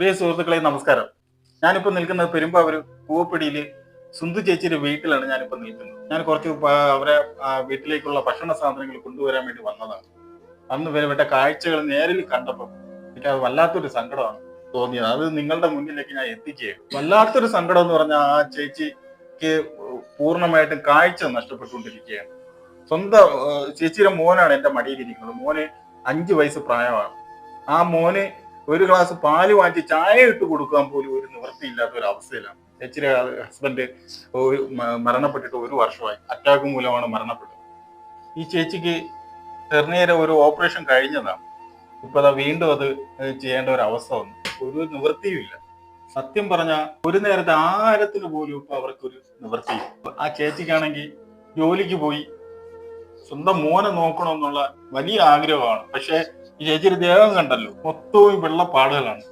പ്രിയ സുഹൃത്തുക്കളെ നമസ്കാരം. ഞാനിപ്പോൾ നിൽക്കുന്നത് പെരുമ്പാവൂർ പൂവപ്പടിയിൽ സുന്ദു ചേച്ചിയുടെ വീട്ടിലാണ് ഞാനിപ്പോൾ നിൽക്കുന്നത്. ഞാൻ കുറച്ച് അവരെ വീട്ടിലേക്കുള്ള ഭക്ഷണ സാധനങ്ങൾ കൊണ്ടുവരാൻ വേണ്ടി വന്നതാണ്. അന്ന് വരപ്പെട്ട കാഴ്ചകൾ നേരിൽ കണ്ടപ്പോൾ എനിക്ക് അത് വല്ലാത്തൊരു സങ്കടമാണ് തോന്നിയത്. അത് നിങ്ങളുടെ മുന്നിലേക്ക് ഞാൻ എത്തിക്കുകയാണ്. വല്ലാത്തൊരു സങ്കടം എന്ന് പറഞ്ഞാൽ ആ ചേച്ചിക്ക് പൂർണ്ണമായിട്ടും കാഴ്ച നഷ്ടപ്പെട്ടുകൊണ്ടിരിക്കുകയാണ്. സ്വന്തം ചേച്ചിയുടെ മോനാണ് എൻ്റെ മടിയിലിരിക്കുന്നത്. മോന് 5 വയസ്സ് പ്രായമാണ്. ആ മോന് ഒരു ഗ്ലാസ് പാല് വാങ്ങിച്ച് ചായ ഇട്ട് കൊടുക്കാൻ പോലും ഒരു നിവൃത്തിയില്ലാത്ത ഒരു അവസ്ഥയിലാണ്. ചേച്ചിയുടെ ഹസ്ബൻഡ് മരണപ്പെട്ടിട്ട് 1 വർഷമായി. അറ്റാക്ക് മൂലമാണ് മരണപ്പെട്ടത്. ഈ ചേച്ചിക്ക് ഹെർണിയയുടെ ഒരു ഓപ്പറേഷൻ കഴിഞ്ഞതാണ്. ഇപ്പൊ അതാ വീണ്ടും അത് ചെയ്യേണ്ട ഒരു അവസ്ഥ വന്നു. ഒരു നിവൃത്തിയുമില്ല. സത്യം പറഞ്ഞാൽ ഒരു നേരത്തെ ആഹാരത്തിന് പോലും ഇപ്പൊ അവർക്കൊരു നിവൃത്തിയില്ല. ആ ചേച്ചിക്കാണെങ്കിൽ ജോലിക്ക് പോയി സ്വന്തം മോനെ നോക്കണമെന്നുള്ള വലിയ ആഗ്രഹമാണ്. പക്ഷെ ഈ ചേച്ചിയുടെ ദേഹം കണ്ടല്ലോ, മൊത്തവും വെള്ളപ്പാടുകളാണ്.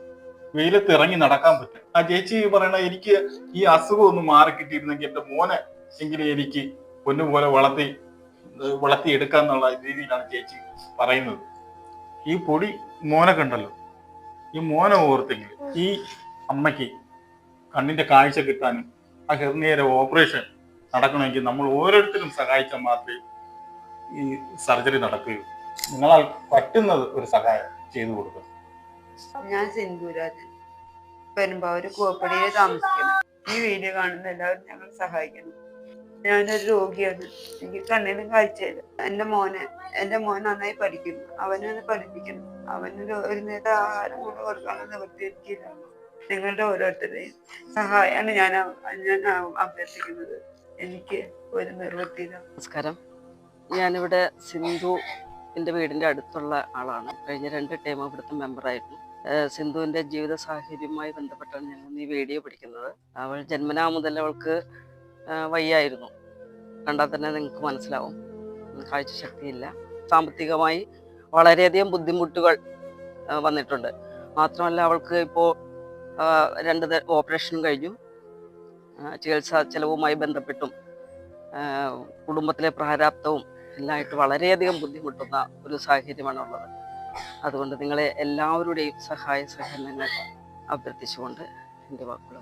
വെയിലത്ത് ഇറങ്ങി നടക്കാൻ പറ്റും. ആ ചേച്ചി പറയണ എനിക്ക് ഈ അസുഖം ഒന്ന് മാറി കിട്ടിയിരുന്നെങ്കിൽ എന്റെ മോനെ എങ്കിലും എനിക്ക് പൊന്നുപോലെ വളർത്തി എടുക്കാന്നുള്ള രീതിയിലാണ് ചേച്ചി പറയുന്നത്. ഈ പൊടി മോനെ കണ്ടല്ലോ, ഈ മോനെ ഓർത്തെങ്കിൽ ഈ അമ്മയ്ക്ക് കണ്ണിന്റെ കാഴ്ച കിട്ടാനും ആ ഹെർണിയയുടെ ഓപ്പറേഷൻ നടക്കണമെങ്കിൽ നമ്മൾ ഓരോരുത്തരും സഹായിച്ചാൽ മാത്രമേ ഈ സർജറി നടക്കുകയുള്ളൂ. നിങ്ങളാൽ പറ്റുന്നത് ഒരു സഹായം ചെയ്തു കൊടുക്കുക. ഞാൻ സിന്ധുരാജൻ, പെരുമ്പാവൂര് കൂവപ്പടിയിൽ താമസിക്കുന്നു. ഈ വീഡിയോ കാണുന്ന എല്ലാവരും ഞങ്ങൾ സഹായിക്കണം. ഞാനൊരു രോഗിയാണ്. എനിക്ക് കണ്ണിനും കാഴ്ചയില്ല. എന്റെ മോൻ നന്നായി പഠിക്കുന്നു. അവനൊന്ന് പഠിപ്പിക്കണം. അവനൊരു ഒരു നേരത്തെ ആഹാരം കൊണ്ട് കൊടുക്കാനുള്ള നിവൃത്തി എനിക്കില്ല. നിങ്ങളുടെ ഓരോരുത്തരുടെയും സഹായമാണ് ഞാൻ അഭ്യർത്ഥിക്കുന്നത്. എനിക്ക് ഒരു നിവൃത്തിയില്ല. നമസ്കാരം. ഞാനിവിടെ സിന്ധുവിൻ്റെ വീടിൻ്റെ അടുത്തുള്ള ആളാണ്. കഴിഞ്ഞ 2 ടൈം ഇവിടുത്തെ മെമ്പറായിരുന്നു. സിന്ധുവിൻ്റെ ജീവിത സാഹചര്യവുമായി ബന്ധപ്പെട്ടാണ് ഞങ്ങൾ ഈ വീഡിയോ പഠിക്കുന്നത്. അവൾ ജന്മനാ മുതൽ അവൾക്ക് വയ്യായിരുന്നു. കണ്ടാൽ തന്നെ നിങ്ങൾക്ക് മനസ്സിലാവും, കാഴ്ചശക്തിയില്ല. സാമ്പത്തികമായി വളരെയധികം ബുദ്ധിമുട്ടുകൾ വന്നിട്ടുണ്ട്. മാത്രമല്ല അവൾക്ക് ഇപ്പോൾ 2 ഓപ്പറേഷൻ കഴിഞ്ഞു. ചികിത്സാ ചെലവുമായി ബന്ധപ്പെട്ടും കുടുംബത്തിലെ പ്രാരാബ്ദവും എല്ലാമായിട്ട് വളരെയധികം ബുദ്ധിമുട്ടുന്ന ഒരു സാഹചര്യമാണ് ഉള്ളത്. അതുകൊണ്ട് നിങ്ങളെ എല്ലാവരുടെയും സഹായ സഹകരണങ്ങൾ അഭ്യർത്ഥിച്ചുകൊണ്ട് എൻ്റെ വാക്കുകൾ